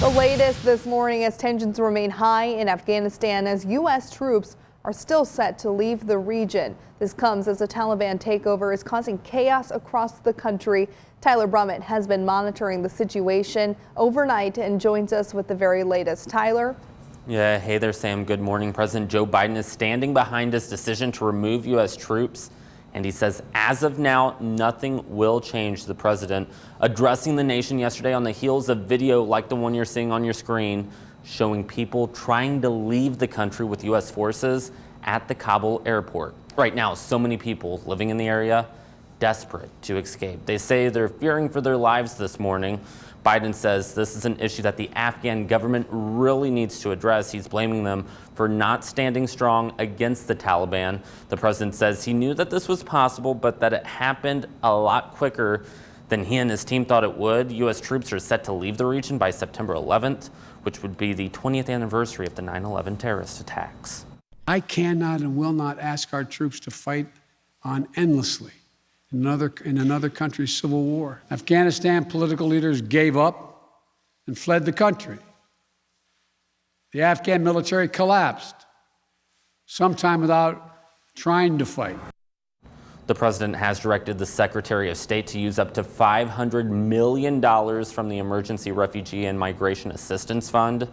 The latest this morning as tensions remain high in Afghanistan as U.S. troops are still set to leave the region. This comes as the Taliban takeover is causing chaos across the country. Tyler Brummett has been monitoring the situation overnight and joins us with the very latest. Tyler? Yeah, hey there, Sam. Good morning. President Joe Biden is standing behind his decision to remove U.S. troops. And he says, as of now, nothing will change. The president addressing the nation yesterday on the heels of video like the one you're seeing on your screen, showing people trying to leave the country with U.S. forces at the Kabul airport. Right now, so many people living in the area desperate to escape. They say they're fearing for their lives this morning. Biden says this is an issue that the Afghan government really needs to address. He's blaming them for not standing strong against the Taliban. The president says he knew that this was possible, but that it happened a lot quicker than he and his team thought it would. U.S. troops are set to leave the region by September 11th, which would be the 20th anniversary of the 9/11 terrorist attacks. I cannot and will not ask our troops to fight on endlessly in another country's civil war. Afghanistan political leaders gave up and fled the country. The Afghan military collapsed, sometime without trying to fight. The president has directed the Secretary of State to use up to $500 million from the Emergency Refugee and Migration Assistance Fund.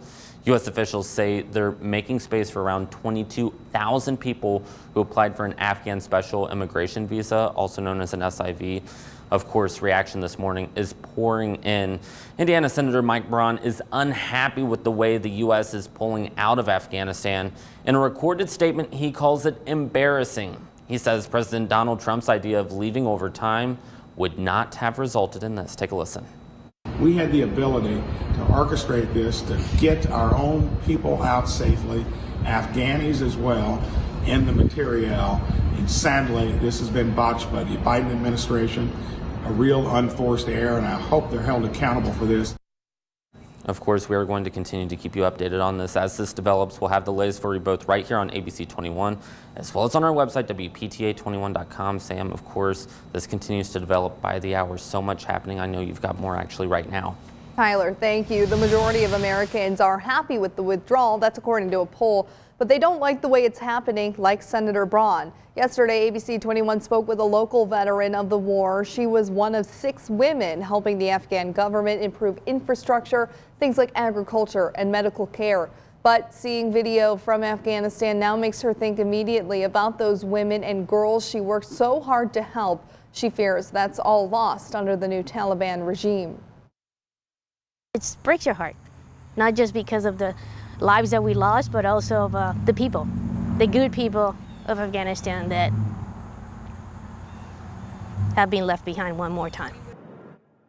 U.S. officials say they're making space for around 22,000 people who applied for an Afghan Special Immigration Visa, also known as an SIV. Of course, reaction this morning is pouring in. Indiana Senator Mike Braun is unhappy with the way the U.S. is pulling out of Afghanistan. In a recorded statement, he calls it embarrassing. He says President Donald Trump's idea of leaving over time would not have resulted in this. Take a listen. We had the ability to orchestrate this, to get our own people out safely, Afghanis as well, in the material. And sadly, this has been botched by the Biden administration, a real unforced error, and I hope they're held accountable for this. Of course, we are going to continue to keep you updated on this. As this develops, we'll have the latest for you both right here on ABC 21, as well as on our website, WPTA21.com. Sam, of course, this continues to develop by the hour. So much happening. I know you've got more actually right now. Tyler, thank you. The majority of Americans are happy with the withdrawal. That's according to a poll. But they don't like the way it's happening, like Senator Braun. Yesterday, ABC 21 spoke with a local veteran of the war. She was one of 6 women helping the Afghan government improve infrastructure, things like agriculture and medical care. But seeing video from Afghanistan now makes her think immediately about those women and girls she worked so hard to help. She fears that's all lost under the new Taliban regime. It breaks your heart, not just because of the lives that we lost, but also of the people, the good people of Afghanistan that have been left behind one more time.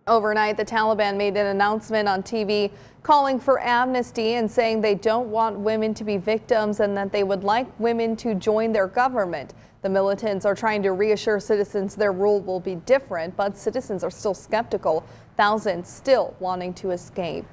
Overnight, the Taliban made an announcement on TV calling for amnesty and saying they don't want women to be victims and that they would like women to join their government. The militants are trying to reassure citizens their rule will be different, but citizens are still skeptical. Thousands still wanting to escape.